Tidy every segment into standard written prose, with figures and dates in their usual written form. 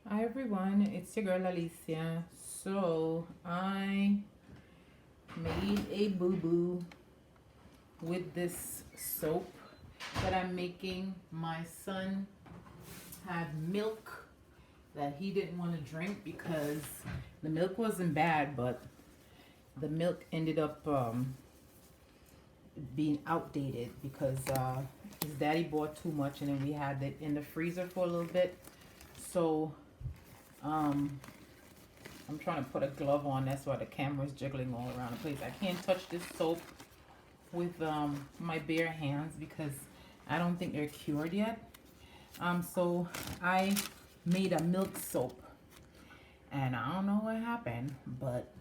Hi everyone, it's your girl Alicia. So I made a boo-boo with this soap that I'm making. My son had milk that he didn't want to drink because the milk wasn't bad, but the milk ended up being outdated because his daddy bought too much and then we had it in the freezer for a little bit. So um, I'm trying to put a glove on. That's why the camera's jiggling all around the place. I can't touch this soap with my bare hands because I don't think they're cured yet. So I made a milk soap, and I don't know what happened, but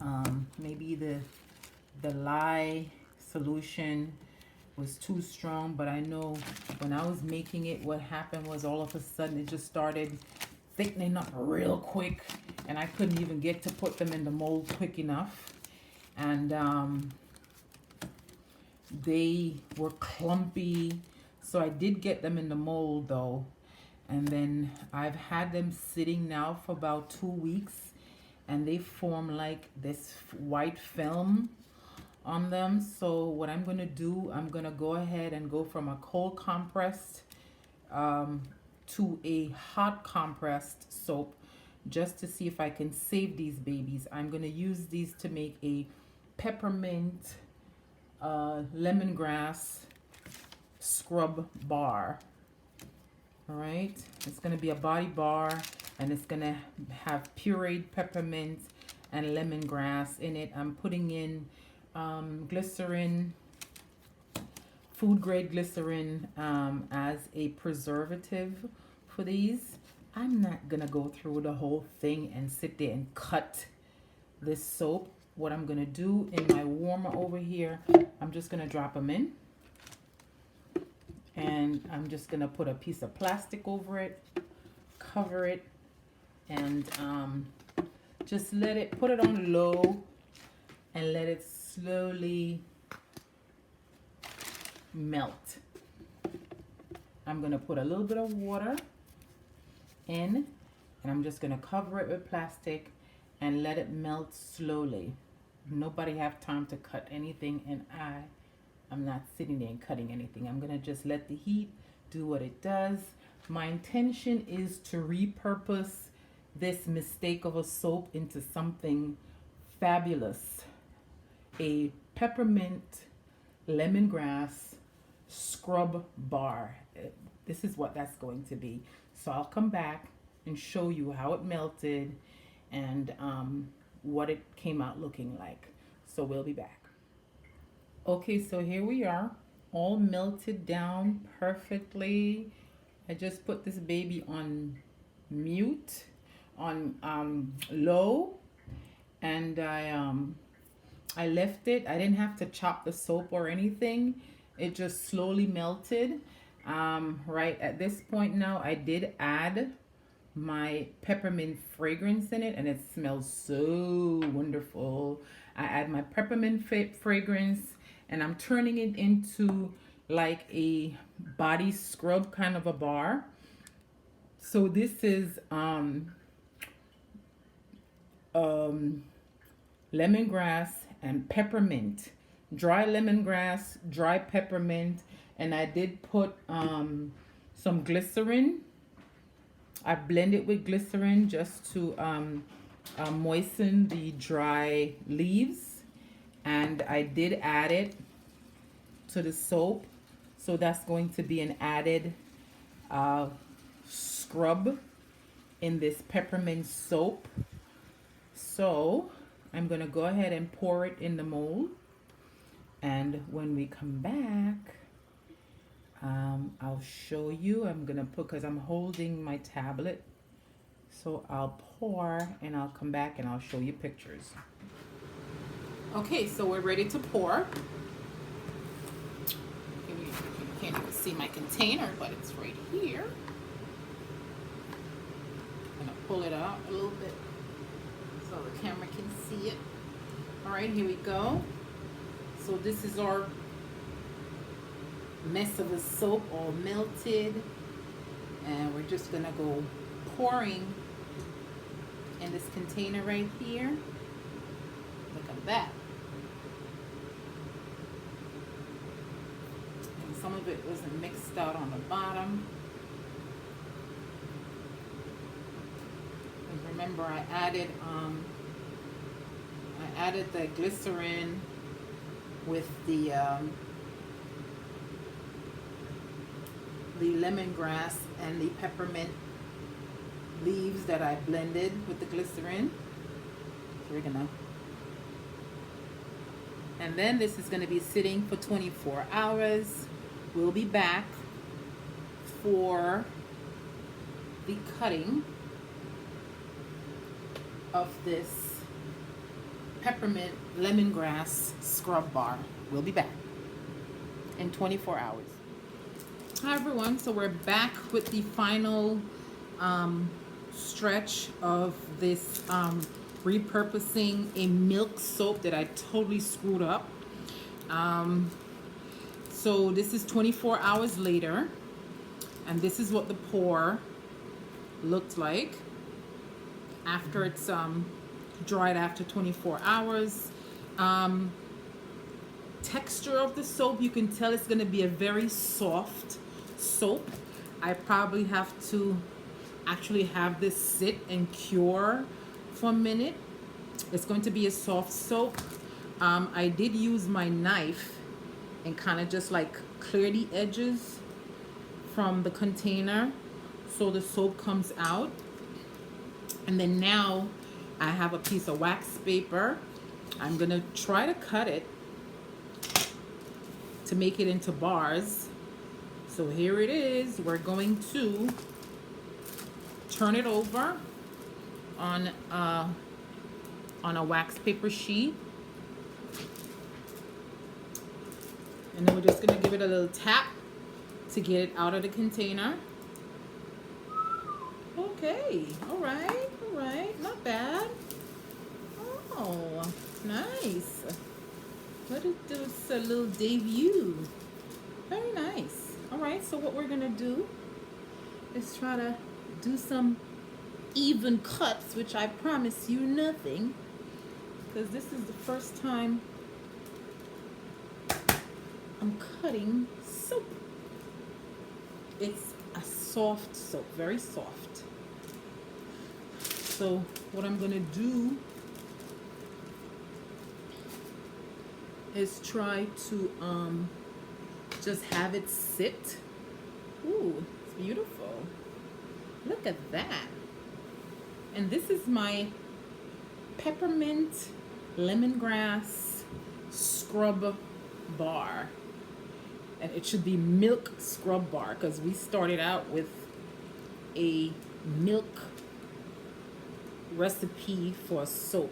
maybe the lye solution was too strong. But I know when I was making it, what happened was all of a sudden it just started thickening up real quick, and I couldn't even get to put them in the mold quick enough. And they were clumpy, so I did get them in the mold though. And then I've had them sitting now for about 2 weeks, and they form like this white film on them. So what I'm gonna do, I'm gonna go ahead and go from a cold compressed to a hot compressed soap just to see if I can save these babies. I'm gonna use these to make a peppermint lemongrass scrub bar. All right, it's gonna be a body bar, and it's gonna have pureed peppermint and lemongrass in it. I'm putting in glycerin, food grade glycerin, as a preservative for these. I'm not gonna go through the whole thing and sit there and cut this soap. What I'm gonna do in my warmer over here, I'm just gonna drop them in, and I'm just gonna put a piece of plastic over it, cover it, and just let it, put it on low and let it slowly melt. I'm gonna put a little bit of water in, and I'm just gonna cover it with plastic and let it melt slowly. Nobody have time to cut anything, and I'm not sitting there and cutting anything. I'm gonna just let the heat do what it does. My intention is to repurpose this mistake of a soap into something fabulous. A peppermint lemongrass scrub bar. This is what that's going to be. So I'll come back and show you how it melted and what it came out looking like. So we'll be back. Okay, so here we are, all melted down perfectly. I just put this baby on mute, on low, and I left it. I didn't have to chop the soap or anything. It just slowly melted. Right at this point now, I did add my peppermint fragrance in it, and it smells so wonderful. I add my peppermint fragrance, and I'm turning it into like a body scrub kind of a bar. So this is lemongrass and peppermint, dry lemongrass, dry peppermint, and I did put some glycerin. I blend it with glycerin just to moisten the dry leaves, and I did add it to the soap, so that's going to be an added scrub in this peppermint soap. So I'm gonna go ahead and pour it in the mold, and when we come back, I'll show you. I'm gonna put, because I'm holding my tablet, so I'll pour and I'll come back and I'll show you pictures. Okay, so we're ready to pour. You can't even see my container, but it's right here. I'm gonna pull it out a little bit so the camera can see it. All right, here we go. So this is our mess of a soap all melted, and we're just gonna go pouring in this container right here. Look at that. And some of it wasn't mixed out on the bottom. And remember, I added the glycerin with the lemongrass and the peppermint leaves that I blended with the glycerin. So we're gonna, and then this is gonna be sitting for 24 hours. We'll be back for the cutting of this peppermint lemongrass scrub bar. We'll be back in 24 hours. Hi everyone, so we're back with the final stretch of this repurposing a milk soap that I totally screwed up. So this is 24 hours later, and this is what the pour looked like after it's dried after 24 hours. Texture of the soap, you can tell it's going to be a very soft soap. I probably have to actually have this sit and cure for a minute. It's going to be a soft soap. I did use my knife and kind of just like clear the edges from the container so the soap comes out. And then now I have a piece of wax paper. I'm gonna try to cut it to make it into bars. So here it is. We're going to turn it over on a wax paper sheet, and then we're just gonna give it a little tap to get it out of the container. Okay, all right, not bad. Oh, nice. Let it do a little debut. Very nice. All right, so what we're gonna do is try to do some even cuts, which I promise you nothing, because this is the first time I'm cutting soap. It's a soft soap, very soft. So what I'm gonna do is try to just have it sit. Ooh, it's beautiful. Look at that. And this is my peppermint lemongrass scrub bar. And it should be milk scrub bar, because we started out with a milk recipe for soap.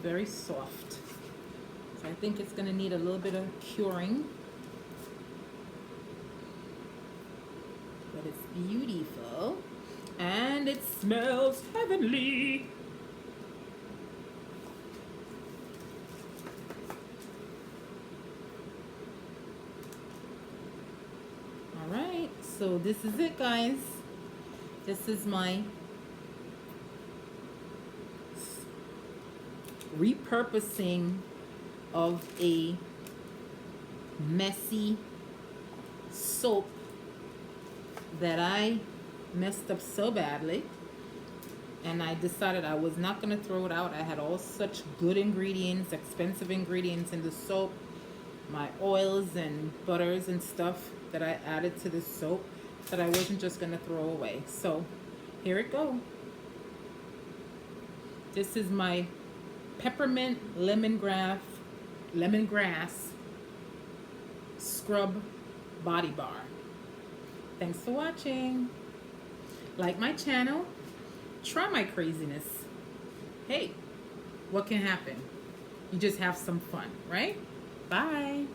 Very soft. So I think it's going to need a little bit of curing. But it's beautiful. And it smells heavenly. Alright, so this is it, guys. This is my repurposing of a messy soap that I messed up so badly, and I decided I was not going to throw it out. I had all such good ingredients, expensive ingredients in the soap, my oils and butters and stuff that I added to the soap, that I wasn't just going to throw away. So here it goes. This is my peppermint lemongrass scrub body bar. Thanks for watching. Like my channel, try my craziness. Hey, what can happen? You just have some fun, right? Bye.